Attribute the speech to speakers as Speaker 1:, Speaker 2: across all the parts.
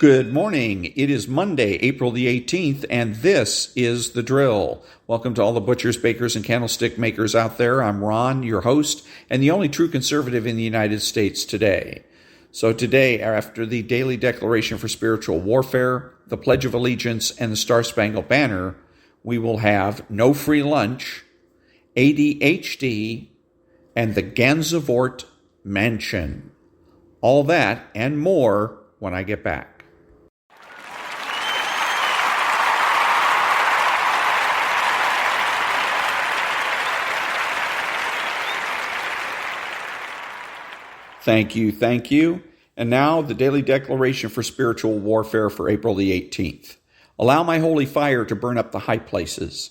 Speaker 1: Good morning. It is Monday, April the 18th, and this is The Drill. Welcome to all the butchers, bakers, and candlestick makers out there. I'm Ron, your host, and the only true conservative in the United States today. So today, after the Daily Declaration for Spiritual Warfare, the Pledge of Allegiance, and the Star-Spangled Banner, we will have no free lunch, ADHD, and the Gansevoort Mansion. All that and more when I get back. Thank you. And now the Daily Declaration for Spiritual Warfare for April the 18th. Allow my holy fire to burn up the high places.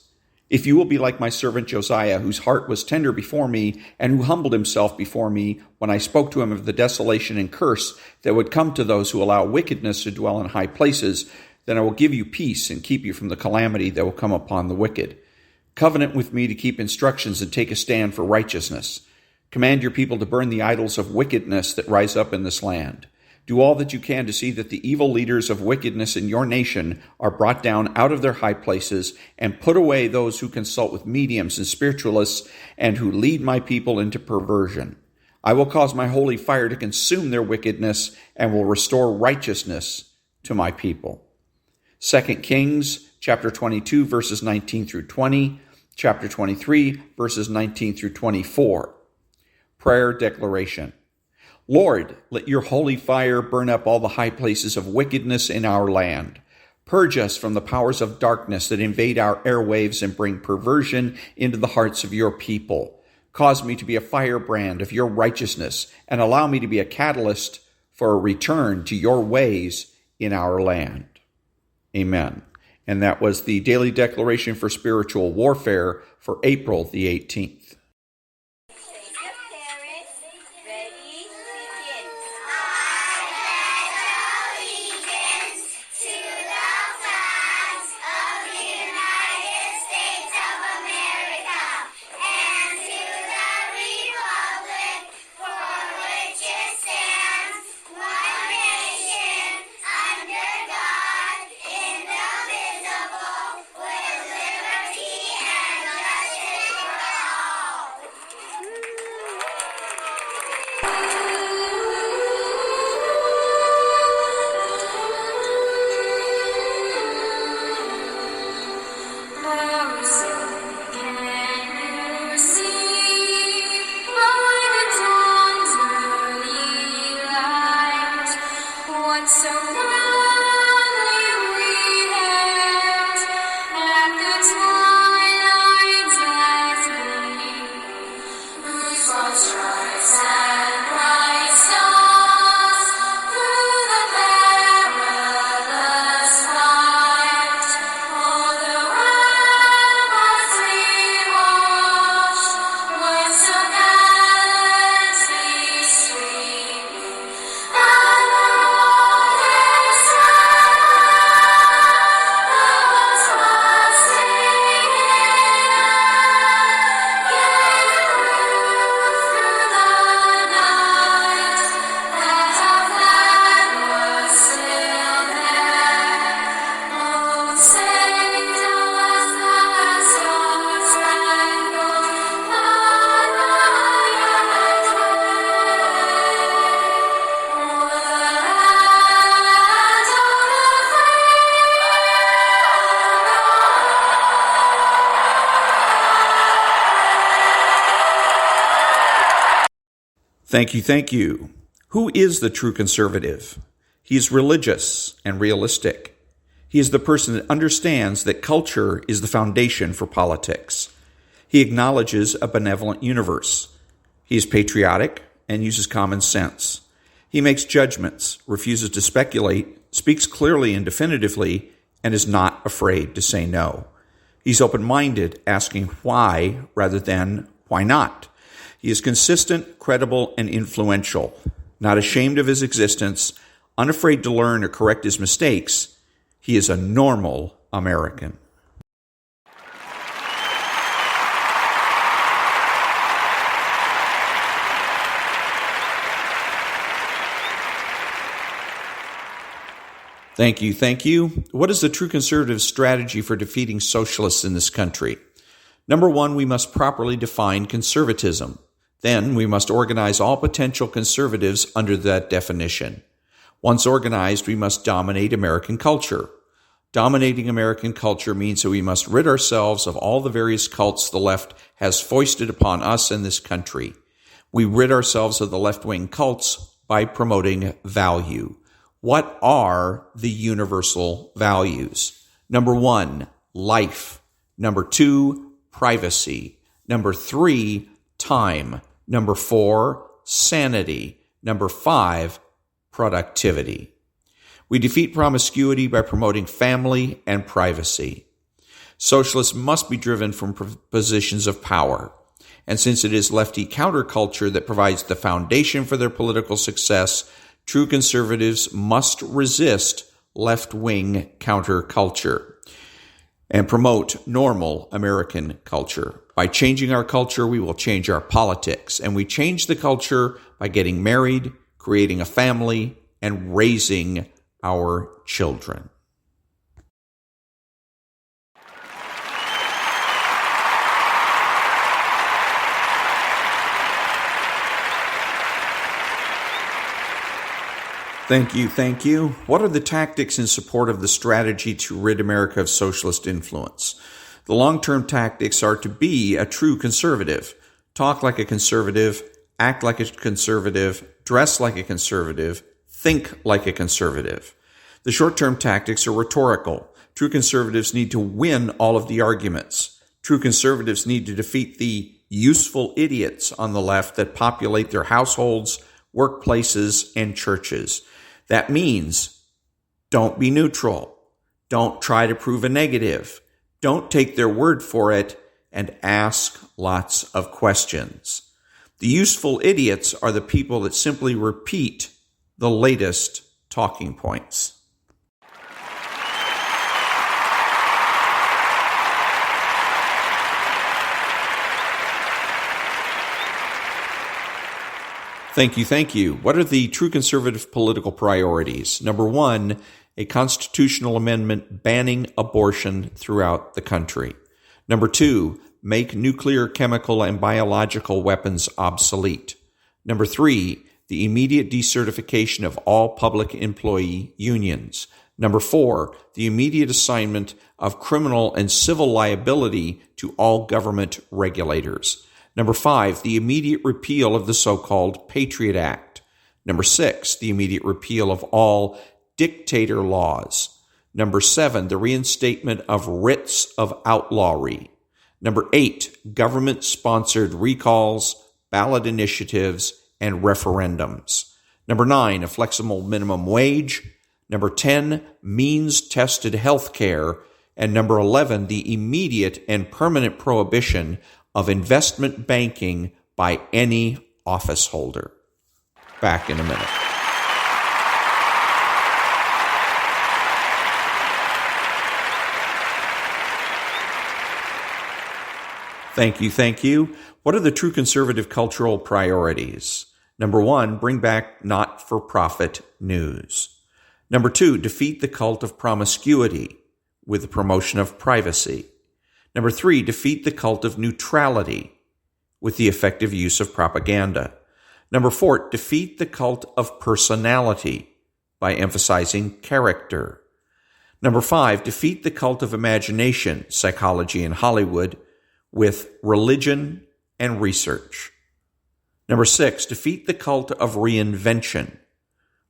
Speaker 1: If you will be like my servant Josiah, whose heart was tender before me, and who humbled himself before me when I spoke to him of the desolation and curse that would come to those who allow wickedness to dwell in high places, then I will give you peace and keep you from the calamity that will come upon the wicked. Covenant with me to keep instructions and take a stand for righteousness. Command your people to burn the idols of wickedness that rise up in this land. Do all that you can to see that the evil leaders of wickedness in your nation are brought down out of their high places, and put away those who consult with mediums and spiritualists and who lead my people into perversion. I will cause my holy fire to consume their wickedness and will restore righteousness to my people. 2 Kings chapter 22, verses 19 through 20, chapter 23, verses 19 through 24. Prayer declaration. Lord, let your holy fire burn up all the high places of wickedness in our land. Purge us from the powers of darkness that invade our airwaves and bring perversion into the hearts of your people. Cause me to be a firebrand of your righteousness and allow me to be a catalyst for a return to your ways in our land. Amen. And that was the Daily Declaration for Spiritual Warfare for April the 18th. Thank you. Who is the true conservative? He is religious and realistic. He is the person that understands that culture is the foundation for politics. He acknowledges a benevolent universe. He is patriotic and uses common sense. He makes judgments, refuses to speculate, speaks clearly and definitively, and is not afraid to say no. He's open-minded, asking why rather than why not. He is consistent, credible, and influential, not ashamed of his existence, unafraid to learn or correct his mistakes. He is a normal American. Thank you, thank you. What is the true conservative strategy for defeating socialists in this country? Number one, we must properly define conservatism. Then we must organize all potential conservatives under that definition. Once organized, we must dominate American culture. Dominating American culture means that we must rid ourselves of all the various cults the left has foisted upon us in this country. We rid ourselves of the left-wing cults by promoting value. What are the universal values? Number one, life. Number two, privacy. Number three, time. Number four, sanity. Number five, productivity. We defeat promiscuity by promoting family and privacy. Socialists must be driven from positions of power. And since it is lefty counterculture that provides the foundation for their political success, true conservatives must resist left-wing counterculture and promote normal American culture. By changing our culture, we will change our politics. And we change the culture by getting married, creating a family, and raising our children. Thank you, thank you. What are the tactics in support of the strategy to rid America of socialist influence? The long-term tactics are to be a true conservative, talk like a conservative, act like a conservative, dress like a conservative, think like a conservative. The short-term tactics are rhetorical. True conservatives need to win all of the arguments. True conservatives need to defeat the useful idiots on the left that populate their households, workplaces, and churches. That means don't be neutral. Don't try to prove a negative. Don't take their word for it, and ask lots of questions. The useful idiots are the people that simply repeat the latest talking points. Thank you, thank you. What are the true conservative political priorities? Number one, a constitutional amendment banning abortion throughout the country. Number two, make nuclear, chemical, and biological weapons obsolete. Number three, the immediate decertification of all public employee unions. Number four, the immediate assignment of criminal and civil liability to all government regulators. Number five, the immediate repeal of the so-called Patriot Act. Number six, the immediate repeal of all dictator laws. Number seven, the reinstatement of writs of outlawry. Number eight, government-sponsored recalls, ballot initiatives, and referendums. Number nine, a flexible minimum wage. Number 10, means-tested health care. And number 11, the immediate and permanent prohibition of investment banking by any office holder. Back in a minute. Thank you, thank you. What are the true conservative cultural priorities? Number one, bring back not-for-profit news. Number two, defeat the cult of promiscuity with the promotion of privacy. Number three, defeat the cult of neutrality with the effective use of propaganda. Number four, defeat the cult of personality by emphasizing character. Number five, defeat the cult of imagination, psychology, and Hollywood with religion and research. Number six, defeat the cult of reinvention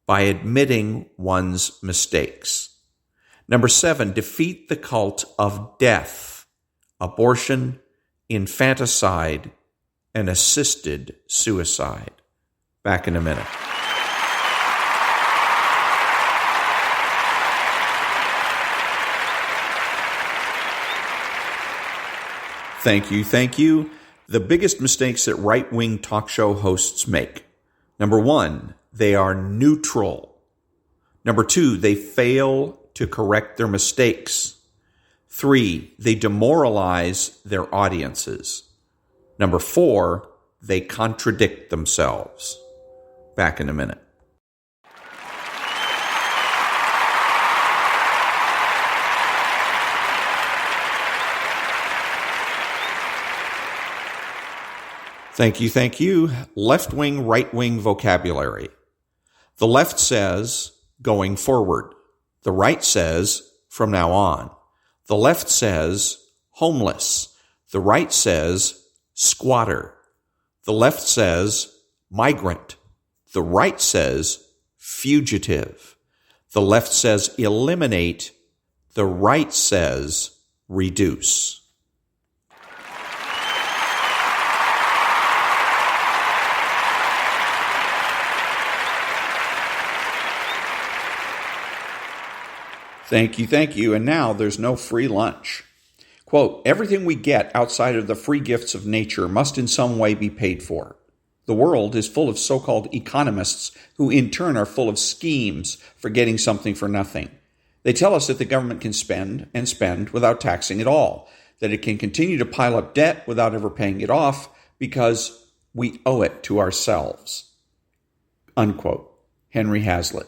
Speaker 1: by admitting one's mistakes. Number seven, defeat the cult of death, abortion, infanticide, and assisted suicide. Back in a minute. Thank you, thank you. The biggest mistakes that right-wing talk show hosts make. Number one, they are neutral. Number two, they fail to correct their mistakes. Three, they demoralize their audiences. Number four, they contradict themselves. Back in a minute. Thank you. Left-wing, right-wing vocabulary. The left says, going forward. The right says, from now on. The left says, homeless. The right says, squatter. The left says, migrant. The right says, fugitive. The left says, eliminate. The right says, reduce. Thank you. And now there's no free lunch. Quote, everything we get outside of the free gifts of nature must in some way be paid for. The world is full of so-called economists who in turn are full of schemes for getting something for nothing. They tell us that the government can spend and spend without taxing at all, that it can continue to pile up debt without ever paying it off because we owe it to ourselves. Unquote. Henry Hazlitt.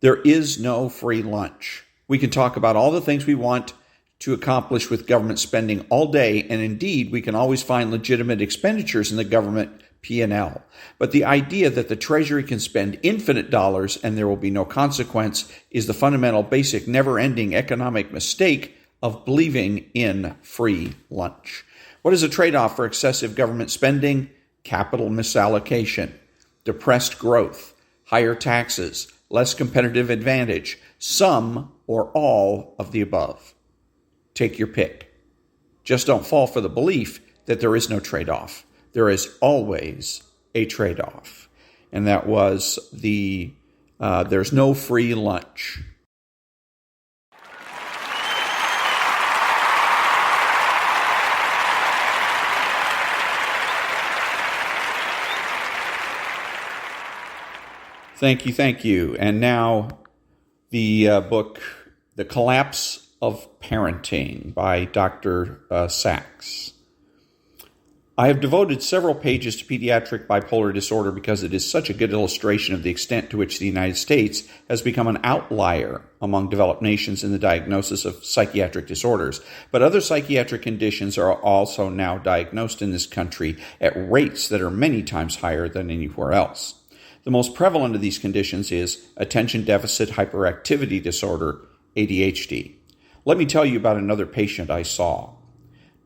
Speaker 1: There is no free lunch. We can talk about all the things we want to accomplish with government spending all day, and indeed, we can always find legitimate expenditures in the government P&L. But the idea that the Treasury can spend infinite dollars and there will be no consequence is the fundamental, basic, never-ending economic mistake of believing in free lunch. What is a trade-off for excessive government spending? Capital misallocation, depressed growth, higher taxes, less competitive advantage, some or all of the above. Take your pick. Just don't fall for the belief that there is no trade-off. There is always a trade-off. And that was the there's no free lunch. Thank you. And now the book, The Collapse of Parenting by Dr. Sachs. I have devoted several pages to pediatric bipolar disorder because it is such a good illustration of the extent to which the United States has become an outlier among developed nations in the diagnosis of psychiatric disorders. But other psychiatric conditions are also now diagnosed in this country at rates that are many times higher than anywhere else. The most prevalent of these conditions is attention deficit hyperactivity disorder, ADHD. Let me tell you about another patient I saw.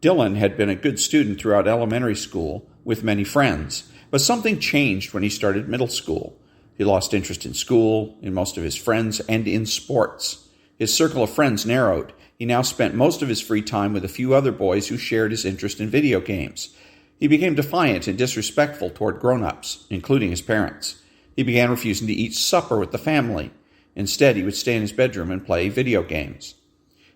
Speaker 1: Dylan had been a good student throughout elementary school with many friends, but something changed when he started middle school. He lost interest in school, in most of his friends, and in sports. His circle of friends narrowed. He now spent most of his free time with a few other boys who shared his interest in video games. He became defiant and disrespectful toward grown-ups, including his parents. He began refusing to eat supper with the family. Instead, he would stay in his bedroom and play video games.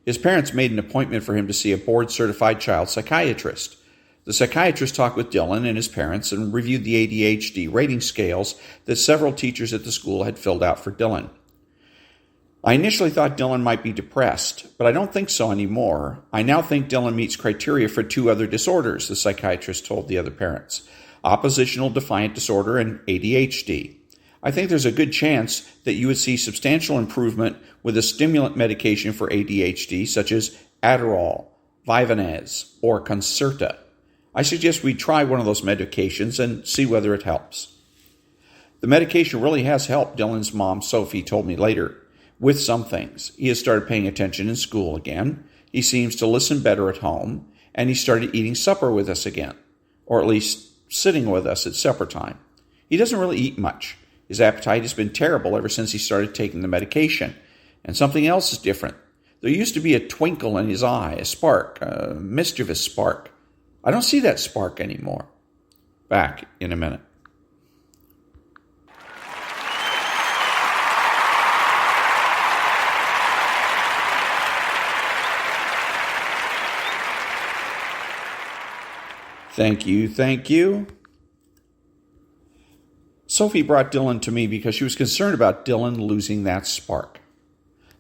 Speaker 1: His parents made an appointment for him to see a board-certified child psychiatrist. The psychiatrist talked with Dylan and his parents and reviewed the ADHD rating scales that several teachers at the school had filled out for Dylan. I initially thought Dylan might be depressed, but I don't think so anymore. I now think Dylan meets criteria for two other disorders, the psychiatrist told the other parents: oppositional defiant disorder and ADHD. I think there's a good chance that you would see substantial improvement with a stimulant medication for ADHD, such as Adderall, Vyvanse, or Concerta. I suggest we try one of those medications and see whether it helps. The medication really has helped, Dylan's mom, Sophie, told me later, with some things. He has started paying attention in school again. He seems to listen better at home, and he started eating supper with us again, or at least sitting with us at supper time. He doesn't really eat much. His appetite has been terrible ever since he started taking the medication. And something else is different. There used to be a twinkle in his eye, a spark, a mischievous spark. I don't see that spark anymore. Back in a minute. Thank you. Sophie brought Dylan to me because she was concerned about Dylan losing that spark.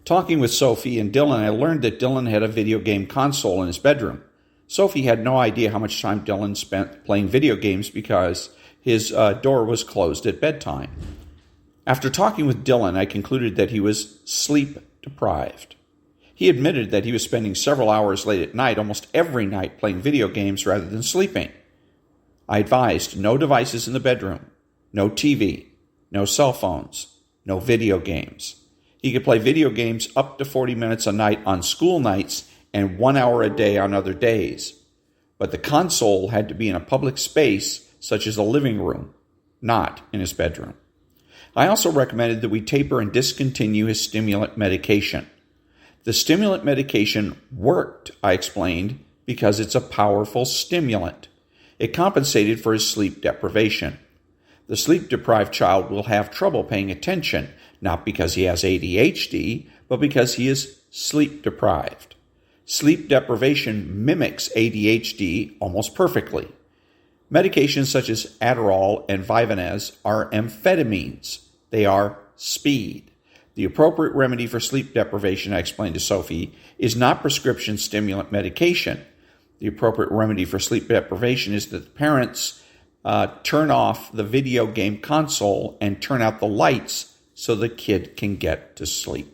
Speaker 1: Talking with Sophie and Dylan, I learned that Dylan had a video game console in his bedroom. Sophie had no idea how much time Dylan spent playing video games because his door was closed at bedtime. After talking with Dylan, I concluded that he was sleep deprived. He admitted that he was spending several hours late at night, almost every night, playing video games rather than sleeping. I advised no devices in the bedroom, no TV, no cell phones, no video games. He could play video games up to 40 minutes a night on school nights and 1 hour a day on other days. But the console had to be in a public space, such as a living room, not in his bedroom. I also recommended that we taper and discontinue his stimulant medication. The stimulant medication worked, I explained, because it's a powerful stimulant. It compensated for his sleep deprivation. The sleep-deprived child will have trouble paying attention, not because he has ADHD, but because he is sleep-deprived. Sleep deprivation mimics ADHD almost perfectly. Medications such as Adderall and Vyvanse are amphetamines. They are speed. The appropriate remedy for sleep deprivation, I explained to Sophie, is not prescription stimulant medication. The appropriate remedy for sleep deprivation is that the parents turn off the video game console and turn out the lights so the kid can get to sleep.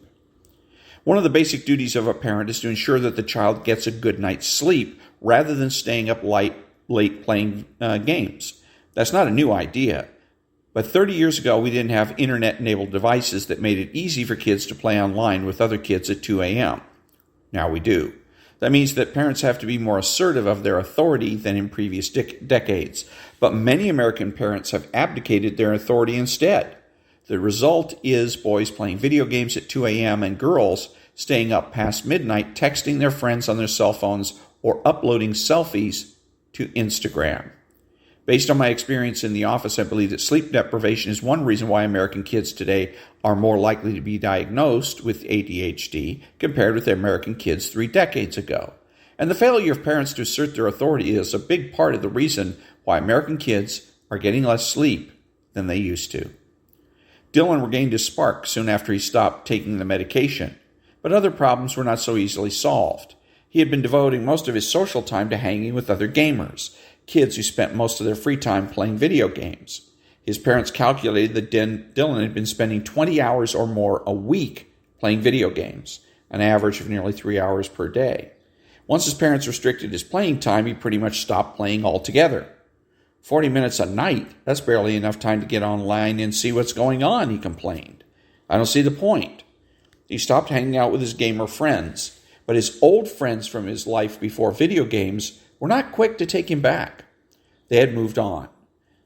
Speaker 1: One of the basic duties of a parent is to ensure that the child gets a good night's sleep rather than staying up late playing games. That's not a new idea. But 30 years ago, we didn't have internet-enabled devices that made it easy for kids to play online with other kids at 2 a.m. Now we do. That means that parents have to be more assertive of their authority than in previous decades. But many American parents have abdicated their authority instead. The result is boys playing video games at 2 a.m. and girls staying up past midnight, texting their friends on their cell phones or uploading selfies to Instagram. Based on my experience in the office, I believe that sleep deprivation is one reason why American kids today are more likely to be diagnosed with ADHD compared with American kids 3 decades ago. And the failure of parents to assert their authority is a big part of the reason why American kids are getting less sleep than they used to. Dylan regained his spark soon after he stopped taking the medication, but other problems were not so easily solved. He had been devoting most of his social time to hanging with other gamers, kids who spent most of their free time playing video games. His parents calculated that Dylan had been spending 20 hours or more a week playing video games, an average of nearly 3 hours per day. Once his parents restricted his playing time, he pretty much stopped playing altogether. 40 minutes a night, that's barely enough time to get online and see what's going on, he complained. I don't see the point. He stopped hanging out with his gamer friends, but his old friends from his life before video games were not quick to take him back. They had moved on.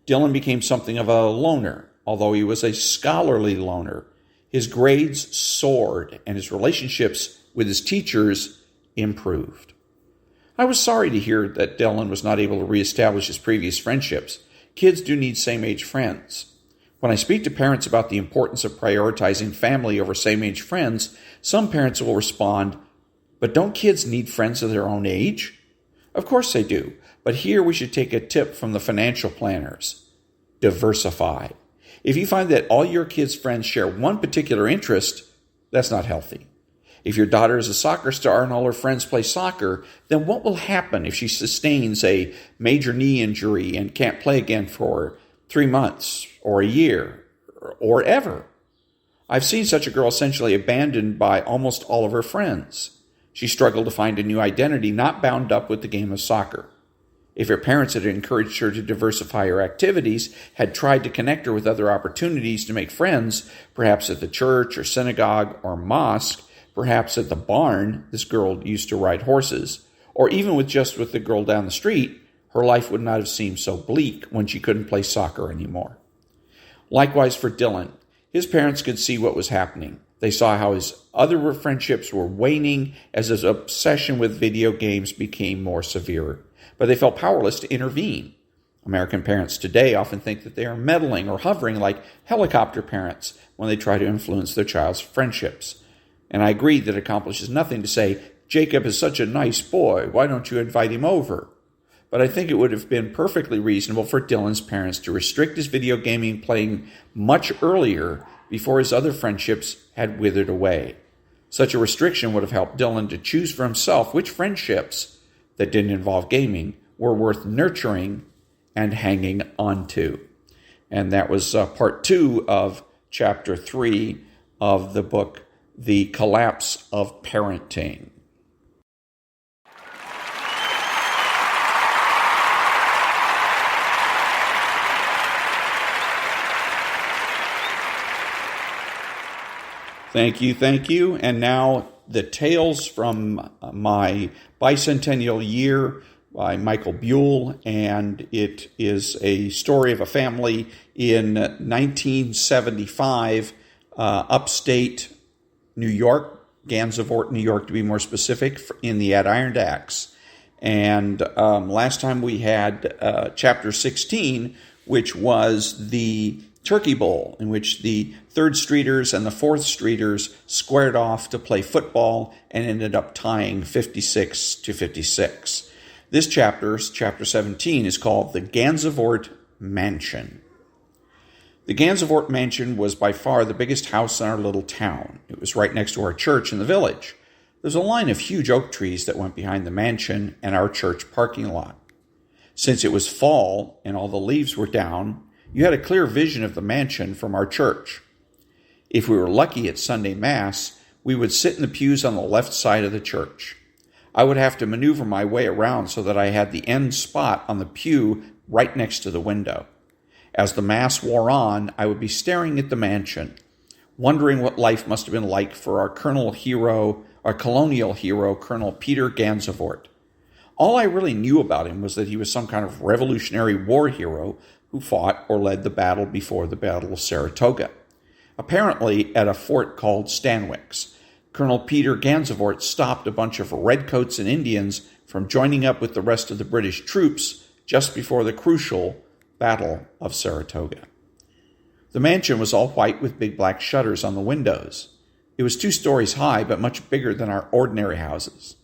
Speaker 1: Dylan became something of a loner, although he was a scholarly loner. His grades soared, and his relationships with his teachers improved. I was sorry to hear that Dylan was not able to reestablish his previous friendships. Kids do need same-age friends. When I speak to parents about the importance of prioritizing family over same-age friends, some parents will respond, "But don't kids need friends of their own age?" Of course they do, but here we should take a tip from the financial planners. Diversify. If you find that all your kids' friends share one particular interest, that's not healthy. If your daughter is a soccer star and all her friends play soccer, then what will happen if she sustains a major knee injury and can't play again for 3 months or a year or ever? I've seen such a girl essentially abandoned by almost all of her friends. She struggled to find a new identity not bound up with the game of soccer. If her parents had encouraged her to diversify her activities, had tried to connect her with other opportunities to make friends, perhaps at the church or synagogue or mosque, perhaps at the barn, this girl used to ride horses, or even with the girl down the street, her life would not have seemed so bleak when she couldn't play soccer anymore. Likewise for Dylan, his parents could see what was happening. They saw how his other friendships were waning as his obsession with video games became more severe, but they felt powerless to intervene. American parents today often think that they are meddling or hovering like helicopter parents when they try to influence their child's friendships. And I agree that it accomplishes nothing to say, "Jacob is such a nice boy, why don't you invite him over?" But I think it would have been perfectly reasonable for Dylan's parents to restrict his video gaming playing much earlier before his other friendships had withered away. Such a restriction would have helped Dylan to choose for himself which friendships that didn't involve gaming were worth nurturing and hanging on to. And that was part 2 of chapter 3 of the book, The Collapse of Parenting. Thank you, thank you. And now the Tales from My Bicentennial Year by Michael Buell, and it is a story of a family in 1975, upstate New York, Gansevoort, New York to be more specific, in the Adirondacks. And last time we had chapter 16, which was the Turkey Bowl, in which the 3rd Streeters and the 4th Streeters squared off to play football and ended up tying 56-56. This chapter 17, is called the Gansevoort Mansion. The Gansevoort Mansion was by far the biggest house in our little town. It was right next to our church in the village. There's a line of huge oak trees that went behind the mansion and our church parking lot. Since it was fall and all the leaves were down, you had a clear vision of the mansion from our church. If we were lucky at Sunday Mass, we would sit in the pews on the left side of the church. I would have to maneuver my way around so that I had the end spot on the pew right next to the window. As the Mass wore on, I would be staring at the mansion, wondering what life must have been like for our colonial hero, Colonel Peter Gansevoort. All I really knew about him was that he was some kind of Revolutionary War hero who fought or led the battle before the Battle of Saratoga. Apparently, at a fort called Stanwix, Colonel Peter Gansevoort stopped a bunch of redcoats and Indians from joining up with the rest of the British troops just before the crucial Battle of Saratoga. The mansion was all white with big black shutters on the windows. It was 2 stories high, but much bigger than our ordinary houses.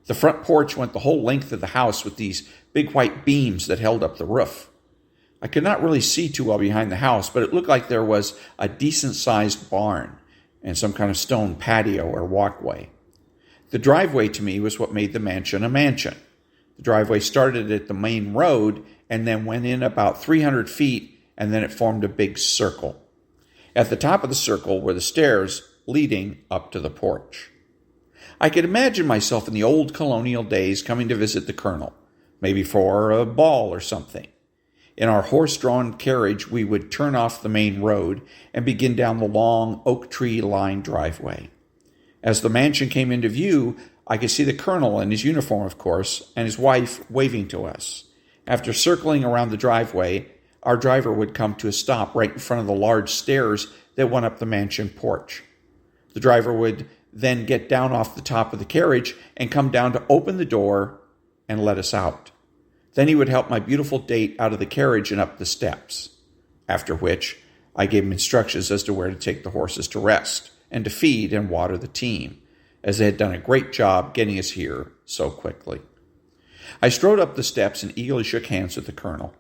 Speaker 1: The front porch went the whole length of the house with these big white beams that held up the roof. I could not really see too well behind the house, but it looked like there was a decent-sized barn and some kind of stone patio or walkway. The driveway to me was what made the mansion a mansion. The driveway started at the main road and then went in about 300 feet, and then it formed a big circle. At the top of the circle were the stairs leading up to the porch. I could imagine myself in the old colonial days coming to visit the colonel, maybe for a ball or something. In our horse-drawn carriage, we would turn off the main road and begin down the long oak tree-lined driveway. As the mansion came into view, I could see the colonel in his uniform, of course, and his wife waving to us. After circling around the driveway, our driver would come to a stop right in front of the large stairs that went up the mansion porch. The driver would then get down off the top of the carriage and come down to open the door and let us out. Then he would help my beautiful date out of the carriage and up the steps, after which I gave him instructions as to where to take the horses to rest and to feed and water the team, as they had done a great job getting us here so quickly. I strode up the steps and eagerly shook hands with the colonel.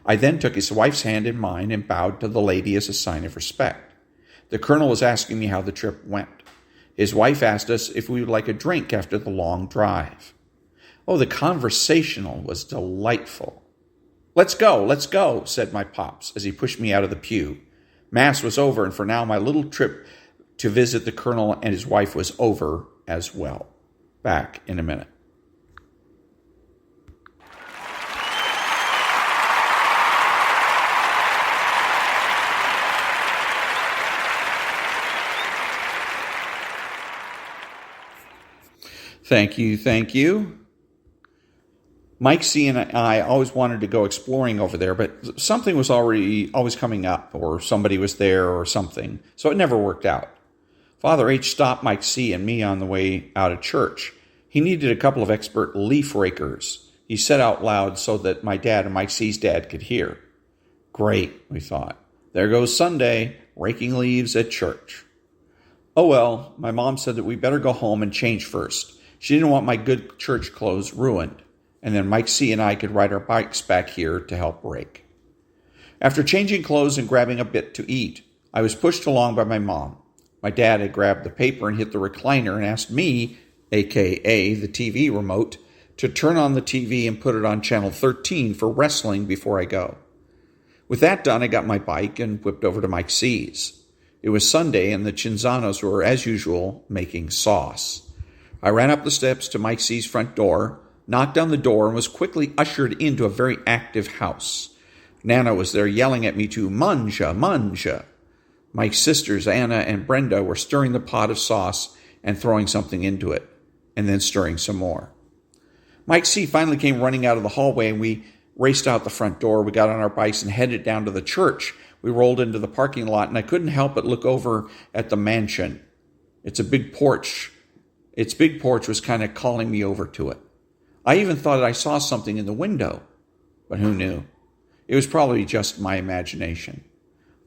Speaker 1: I then took his wife's hand in mine and bowed to the lady as a sign of respect. The colonel was asking me how the trip went. His wife asked us if we would like a drink after the long drive. Oh, the conversational was delightful. Let's go, said my pops as he pushed me out of the pew. Mass was over, and for now my little trip to visit the colonel and his wife was over as well. Back in a minute. Thank you. Mike C. and I always wanted to go exploring over there, but something was always coming up, or somebody was there or something, so it never worked out. Father H. stopped Mike C. and me on the way out of church. He needed a couple of expert leaf rakers. He said out loud so that my dad and Mike C.'s dad could hear. Great, we thought. There goes Sunday, raking leaves at church. Oh well, my mom said that we better go home and change first. She didn't want my good church clothes ruined. And then Mike C. and I could ride our bikes back here to help rake. After changing clothes and grabbing a bit to eat, I was pushed along by my mom. My dad had grabbed the paper and hit the recliner and asked me, a.k.a. the TV remote, to turn on the TV and put it on channel 13 for wrestling before I go. With that done, I got my bike and whipped over to Mike C.'s. It was Sunday, and the Cinzanos were, as usual, making sauce. I ran up the steps to Mike C.'s front door, knocked on the door, and was quickly ushered into a very active house. Nana was there yelling at me to manja. Mike's sisters, Anna and Brenda, were stirring the pot of sauce and throwing something into it, and then stirring some more. Mike C. finally came running out of the hallway, and we raced out the front door. We got on our bikes and headed down to the church. We rolled into the parking lot, and I couldn't help but look over at the mansion. It's a big porch. Its big porch was kind of calling me over to it. I even thought I saw something in the window, but who knew? It was probably just my imagination.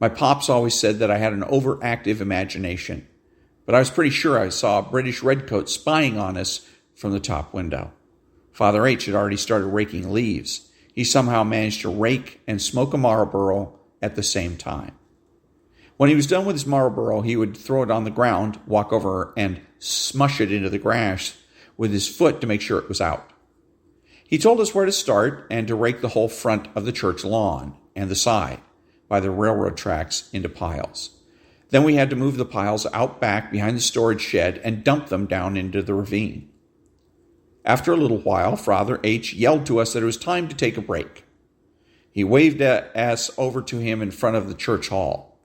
Speaker 1: My pops always said that I had an overactive imagination, but I was pretty sure I saw a British redcoat spying on us from the top window. Father H. had already started raking leaves. He somehow managed to rake and smoke a Marlboro at the same time. When he was done with his Marlboro, he would throw it on the ground, walk over and smush it into the grass with his foot to make sure it was out. He told us where to start and to rake the whole front of the church lawn and the side by the railroad tracks into piles. Then we had to move the piles out back behind the storage shed and dump them down into the ravine. After a little while, Father H. yelled to us that it was time to take a break. He waved us over to him in front of the church hall.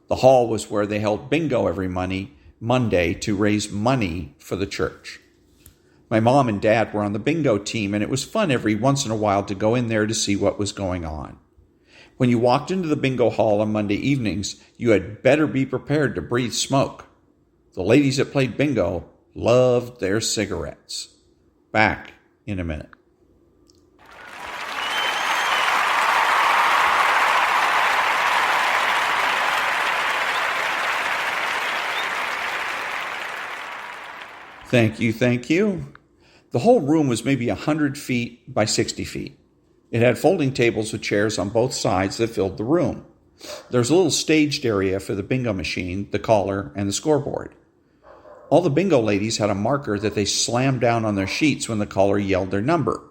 Speaker 1: The hall was where they held bingo every Monday to raise money for the church. My mom and dad were on the bingo team, and it was fun every once in a while to go in there to see what was going on. When you walked into the bingo hall on Monday evenings, you had better be prepared to breathe smoke. The ladies that played bingo loved their cigarettes. Back in a minute. Thank you. The whole room was maybe 100 feet by 60 feet. It had folding tables with chairs on both sides that filled the room. There was a little staged area for the bingo machine, the caller, and the scoreboard. All the bingo ladies had a marker that they slammed down on their sheets when the caller yelled their number.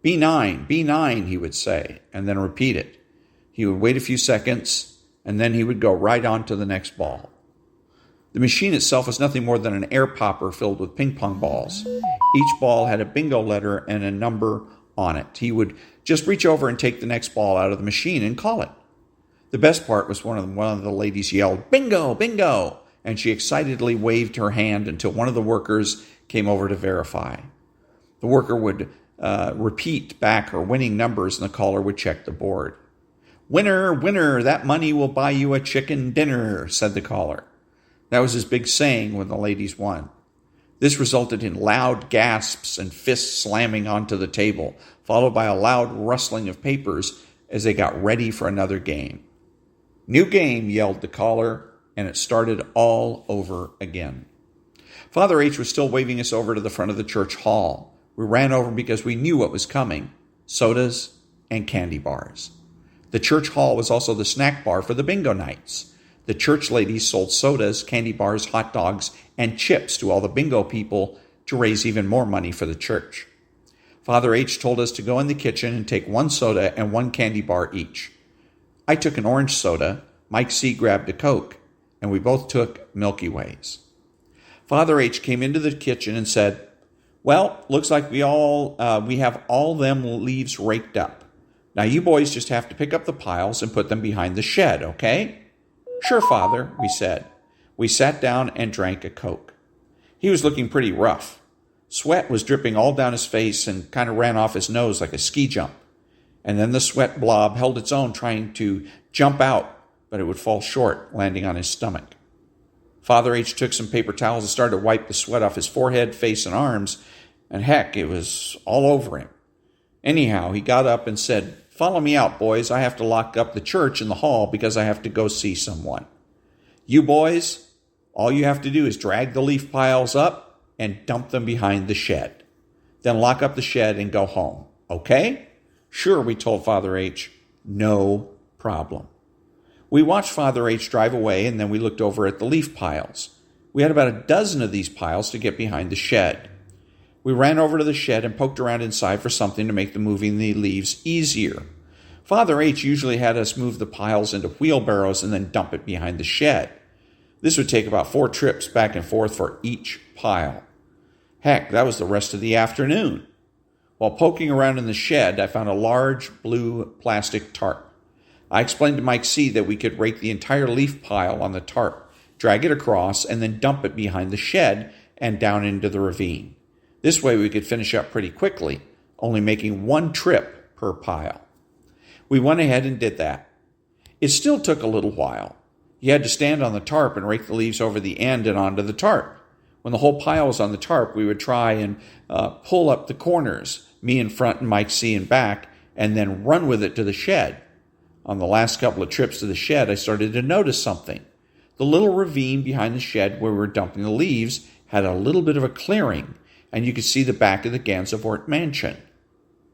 Speaker 1: B9, B9, he would say, and then repeat it. He would wait a few seconds, and then he would go right on to the next ball. The machine itself was nothing more than an air popper filled with ping pong balls. Each ball had a bingo letter and a number on it. He would just reach over and take the next ball out of the machine and call it. The best part was one of the ladies yelled, "Bingo, bingo!" and she excitedly waved her hand until one of the workers came over to verify. The worker would repeat back her winning numbers, and the caller would check the board. "Winner, winner, that money will buy you a chicken dinner," said the caller. That was his big saying when the ladies won. This resulted in loud gasps and fists slamming onto the table, followed by a loud rustling of papers as they got ready for another game. "New game," yelled the caller, and it started all over again. Father H. was still waving us over to the front of the church hall. We ran over because we knew what was coming: sodas and candy bars. The church hall was also the snack bar for the bingo nights. The church ladies sold sodas, candy bars, hot dogs, and chips to all the bingo people to raise even more money for the church. Father H. told us to go in the kitchen and take one soda and one candy bar each. I took an orange soda, Mike C. grabbed a Coke, and we both took Milky Ways. Father H. came into the kitchen and said, "Well, looks like we have all them leaves raked up. Now you boys just have to pick up the piles and put them behind the shed, okay?" "Sure, Father," we said. We sat down and drank a Coke. He was looking pretty rough. Sweat was dripping all down his face and kind of ran off his nose like a ski jump. And then the sweat blob held its own, trying to jump out, but it would fall short, landing on his stomach. Father H. took some paper towels and started to wipe the sweat off his forehead, face, and arms, and heck, it was all over him. Anyhow, he got up and said, "Follow me out, boys. I have to lock up the church in the hall because I have to go see someone. You boys, all you have to do is drag the leaf piles up and dump them behind the shed. Then lock up the shed and go home. Okay?" "Sure," we told Father H. No problem. We watched Father H. drive away, and then we looked over at the leaf piles. We had about a dozen of these piles to get behind the shed. We ran over to the shed and poked around inside for something to make the moving the leaves easier. Father H. usually had us move the piles into wheelbarrows and then dump it behind the shed. This would take about 4 trips back and forth for each pile. Heck, that was the rest of the afternoon. While poking around in the shed, I found a large blue plastic tarp. I explained to Mike C. that we could rake the entire leaf pile on the tarp, drag it across, and then dump it behind the shed and down into the ravine. This way we could finish up pretty quickly, only making one trip per pile. We went ahead and did that. It still took a little while. You had to stand on the tarp and rake the leaves over the end and onto the tarp. When the whole pile was on the tarp, we would try and pull up the corners, me in front and Mike C. in back, and then run with it to the shed. On the last couple of trips to the shed, I started to notice something. The little ravine behind the shed where we were dumping the leaves had a little bit of a clearing, and you could see the back of the Gansevoort Mansion.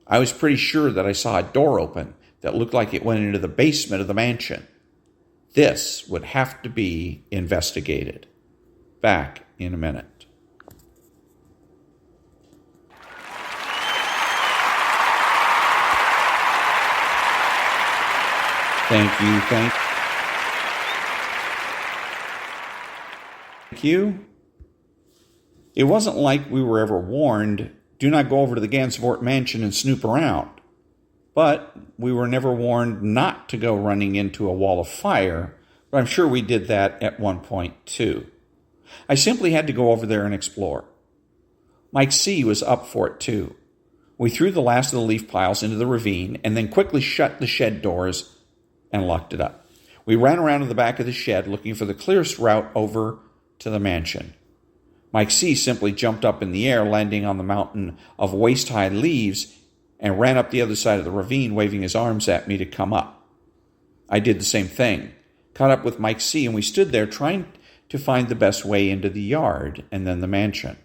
Speaker 1: I was pretty sure that I saw a door open that looked like it went into the basement of the mansion. This would have to be investigated. Back in a minute. Thank you. It wasn't like we were ever warned, do not go over to the Gansevoort Mansion and snoop around. But we were never warned not to go running into a wall of fire, but I'm sure we did that at one point too. I simply had to go over there and explore. Mike C. was up for it too. We threw the last of the leaf piles into the ravine and then quickly shut the shed doors and locked it up. We ran around to the back of the shed looking for the clearest route over to the mansion. Mike C. simply jumped up in the air, landing on the mountain of waist-high leaves, and ran up the other side of the ravine, waving his arms at me to come up. I did the same thing, caught up with Mike C., and we stood there trying to find the best way into the yard and then the mansion.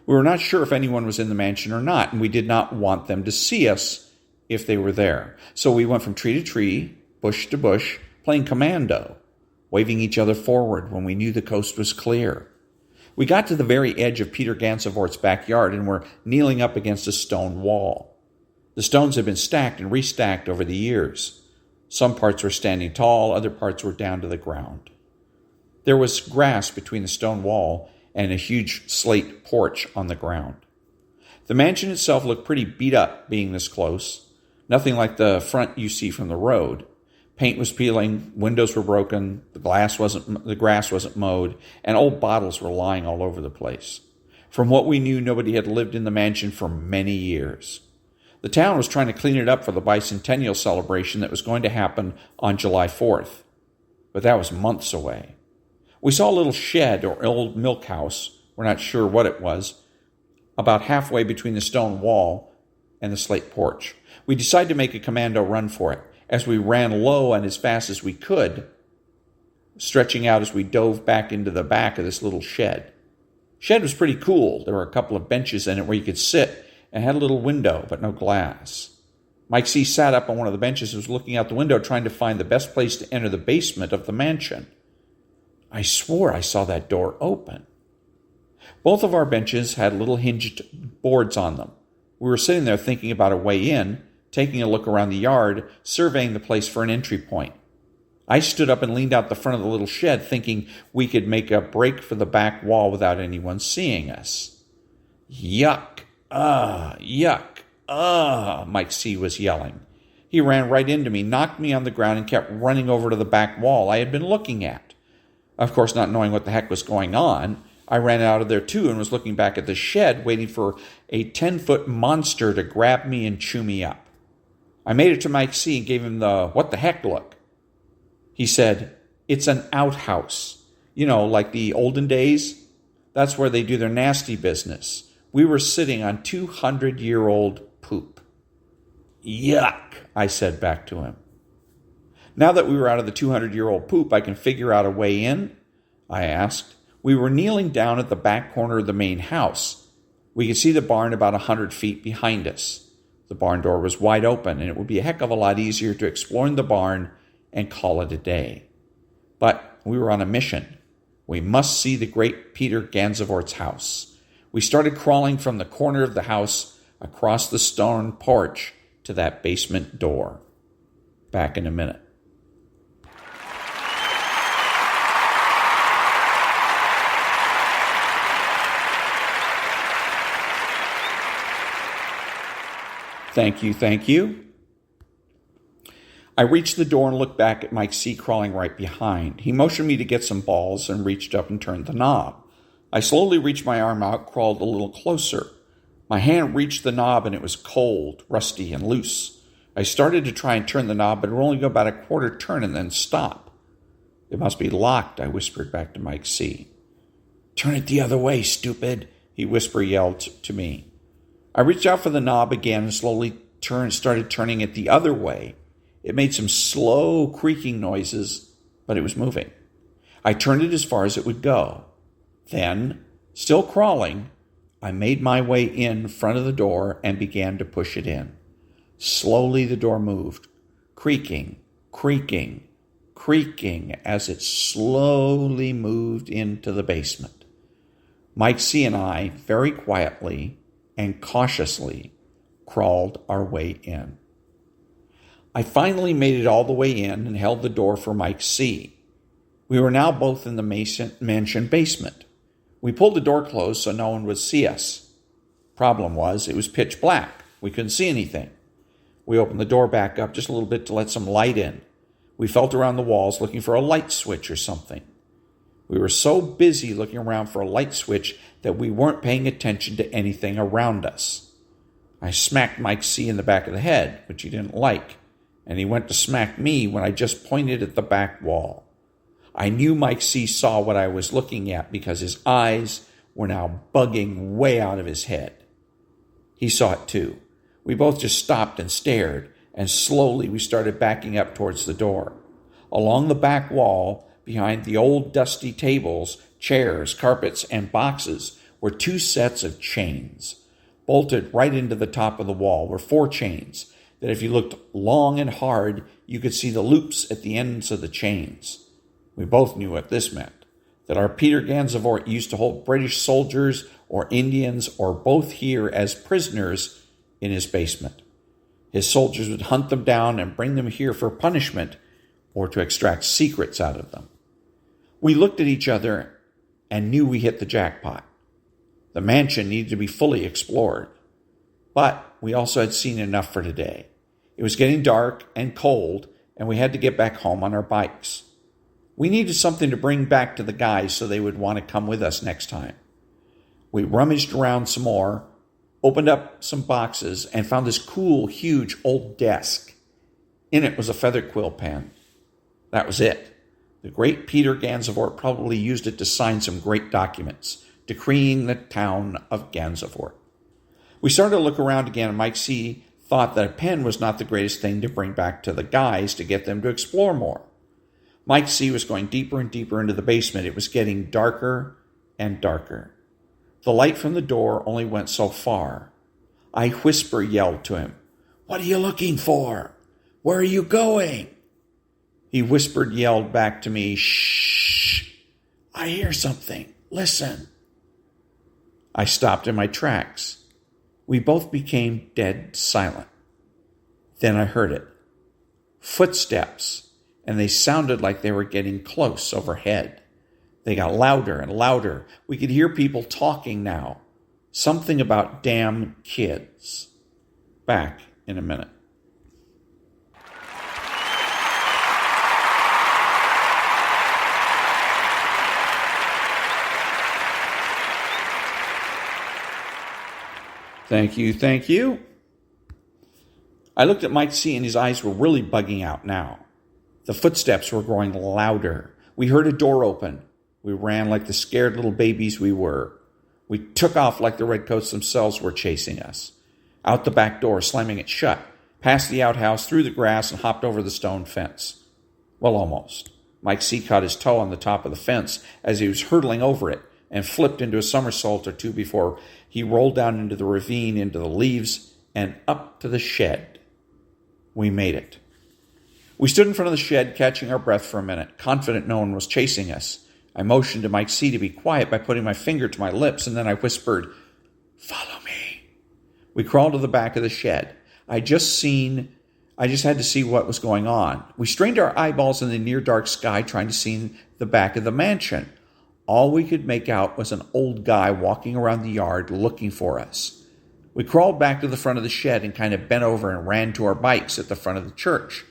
Speaker 1: We were not sure if anyone was in the mansion or not, and we did not want them to see us if they were there. So we went from tree to tree, bush to bush, playing commando, waving each other forward when we knew the coast was clear. We got to the very edge of Peter Gansevoort's backyard and were kneeling up against a stone wall. The stones had been stacked and restacked over the years. Some parts were standing tall, other parts were down to the ground. There was grass between the stone wall and a huge slate porch on the ground. The mansion itself looked pretty beat up being this close. Nothing like the front you see from the road. Paint was peeling, windows were broken, the grass wasn't mowed, and old bottles were lying all over the place. From what we knew, nobody had lived in the mansion for many years. The town was trying to clean it up for the Bicentennial celebration that was going to happen on July 4th, but that was months away. We saw a little shed or old milk house, we're not sure what it was, about halfway between the stone wall and the slate porch. We decided to make a commando run for it. As we ran low and as fast as we could, stretching out as we dove back into the back of this little shed. Shed was pretty cool. There were a couple of benches in it where you could sit and had a little window, but no glass. Mike C. sat up on one of the benches and was looking out the window trying to find the best place to enter the basement of the mansion. I swore I saw that door open. Both of our benches had little hinged boards on them. We were sitting there thinking about a way in, taking a look around the yard, surveying the place for an entry point. I stood up and leaned out the front of the little shed, thinking we could make a break for the back wall without anyone seeing us. Yuck! Yuck! Mike C. was yelling. He ran right into me, knocked me on the ground, and kept running over to the back wall I had been looking at. Of course, not knowing what the heck was going on, I ran out of there too and was looking back at the shed, waiting for a 10-foot monster to grab me and chew me up. I made it to Mike C. and gave him the what the heck look. He said, "It's an outhouse. You know, like the olden days. That's where they do their nasty business. We were sitting on 200-year-old poop." Yuck, I said back to him. Now that we were out of the 200-year-old poop, I can figure out a way in? I asked. We were kneeling down at the back corner of the main house. We could see the barn about 100 feet behind us. The barn door was wide open, and it would be a heck of a lot easier to explore in the barn and call it a day. But we were on a mission. We must see the great Peter Gansevoort's house. We started crawling from the corner of the house across the stone porch to that basement door. Back in a minute. Thank you. I reached the door and looked back at Mike C. crawling right behind. He motioned me to get some balls and reached up and turned the knob. I slowly reached my arm out, crawled a little closer. My hand reached the knob and it was cold, rusty, and loose. I started to try and turn the knob, but it would only go about a quarter turn and then stop. "It must be locked," I whispered back to Mike C. "Turn it the other way, stupid," he yelled to me. I reached out for the knob again and slowly started turning it the other way. It made some slow creaking noises, but it was moving. I turned it as far as it would go. Then, still crawling, I made my way in front of the door and began to push it in. Slowly the door moved, creaking, creaking, creaking as it slowly moved into the basement. Mike C. and I, very quietly and cautiously, crawled our way in. I finally made it all the way in and held the door for Mike C. We were now both in the mansion basement. We pulled the door closed so no one would see us. Problem was, it was pitch black. We couldn't see anything. We opened the door back up just a little bit to let some light in. We felt around the walls looking for a light switch or something. We were so busy looking around for a light switch that we weren't paying attention to anything around us. I smacked Mike C. in the back of the head, which he didn't like, and he went to smack me when I just pointed at the back wall. I knew Mike C. saw what I was looking at because his eyes were now bugging way out of his head. He saw it too. We both just stopped and stared, and slowly we started backing up towards the door. Along the back wall, behind the old dusty tables, chairs, carpets, and boxes, were 2 sets of chains. Bolted right into the top of the wall were 4 chains that if you looked long and hard, you could see the loops at the ends of the chains. We both knew what this meant, that our Peter Gansevoort used to hold British soldiers or Indians or both here as prisoners in his basement. His soldiers would hunt them down and bring them here for punishment or to extract secrets out of them. We looked at each other and knew we hit the jackpot. The mansion needed to be fully explored, but we also had seen enough for today. It was getting dark and cold, and we had to get back home on our bikes. We needed something to bring back to the guys so they would want to come with us next time. We rummaged around some more, opened up some boxes, and found this cool, huge old desk. In it was a feather quill pen. That was it. The great Peter Gansevoort probably used it to sign some great documents, decreeing the town of Gansevoort. We started to look around again, and Mike C. thought that a pen was not the greatest thing to bring back to the guys to get them to explore more. Mike C. was going deeper and deeper into the basement. It was getting darker and darker. The light from the door only went so far. I yelled to him, "What are you looking for? Where are you going?" He yelled back to me, "Shh! I hear something. Listen." I stopped in my tracks. We both became dead silent. Then I heard it. Footsteps. And they sounded like they were getting close overhead. They got louder and louder. We could hear people talking now. Something about damn kids. Back in a minute. Thank you, thank you. I looked at Mike C. and his eyes were really bugging out now. The footsteps were growing louder. We heard a door open. We ran like the scared little babies we were. We took off like the redcoats themselves were chasing us. Out the back door, slamming it shut, past the outhouse, through the grass, and hopped over the stone fence. Well, almost. Mike C. caught his toe on the top of the fence as he was hurtling over it and flipped into a somersault or two before he rolled down into the ravine, into the leaves, and up to the shed. We made it. We stood in front of the shed, catching our breath for a minute, confident no one was chasing us. I motioned to Mike C. to be quiet by putting my finger to my lips, and then I whispered, "Follow me." We crawled to the back of the shed. I just had to see what was going on. We strained our eyeballs in the near-dark sky, trying to see the back of the mansion. All we could make out was an old guy walking around the yard looking for us. We crawled back to the front of the shed and kind of bent over and ran to our bikes at the front of the church.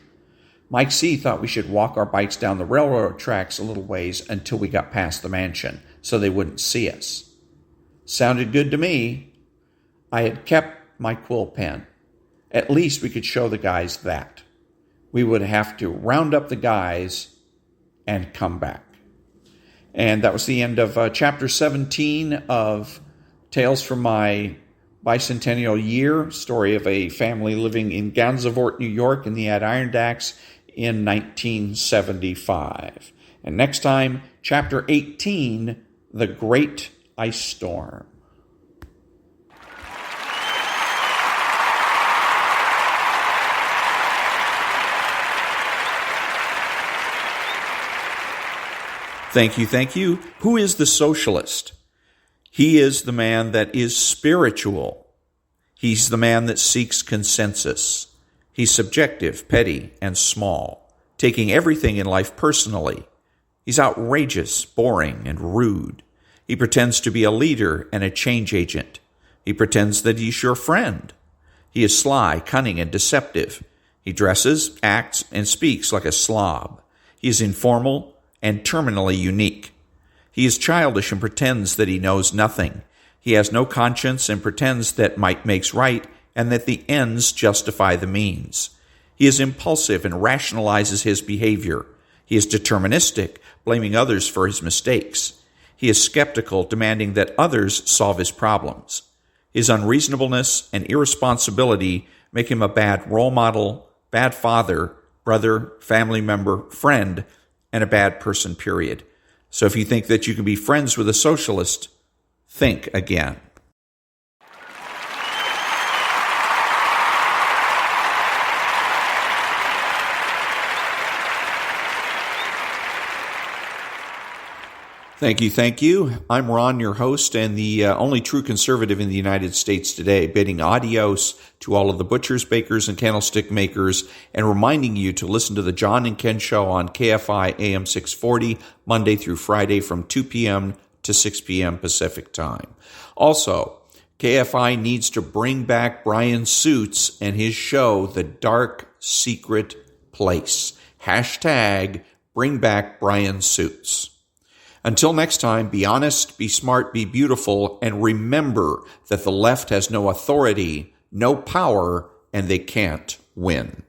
Speaker 1: Mike C. thought we should walk our bikes down the railroad tracks a little ways until we got past the mansion so they wouldn't see us. Sounded good to me. I had kept my quill pen. At least we could show the guys that. We would have to round up the guys and come back. And that was the end of Chapter 17 of Tales from My Bicentennial Year, story of a family living in Gansevoort, New York in the Adirondacks in 1975. And next time, Chapter 18, The Great Ice Storm. Thank you. Who is the socialist? He is the man that is spiritual. He's the man that seeks consensus. He's subjective, petty, and small, taking everything in life personally. He's outrageous, boring, and rude. He pretends to be a leader and a change agent. He pretends that he's your friend. He is sly, cunning, and deceptive. He dresses, acts, and speaks like a slob. He is informal and terminally unique. He is childish and pretends that he knows nothing. He has no conscience and pretends that might makes right and that the ends justify the means. He is impulsive and rationalizes his behavior. He is deterministic, blaming others for his mistakes. He is skeptical, demanding that others solve his problems. His unreasonableness and irresponsibility make him a bad role model, bad father, brother, family member, friend, and a bad person, period. So if you think that you can be friends with a socialist, think again. Thank you. I'm Ron, your host, and the only true conservative in the United States today, bidding adios to all of the butchers, bakers, and candlestick makers, and reminding you to listen to the John and Ken Show on KFI AM 640, Monday through Friday from 2 p.m. to 6 p.m. Pacific Time. Also, KFI needs to bring back Brian Suits and his show, The Dark Secret Place. Hashtag bring back Brian Suits. Until next time, be honest, be smart, be beautiful, and remember that the left has no authority, no power, and they can't win.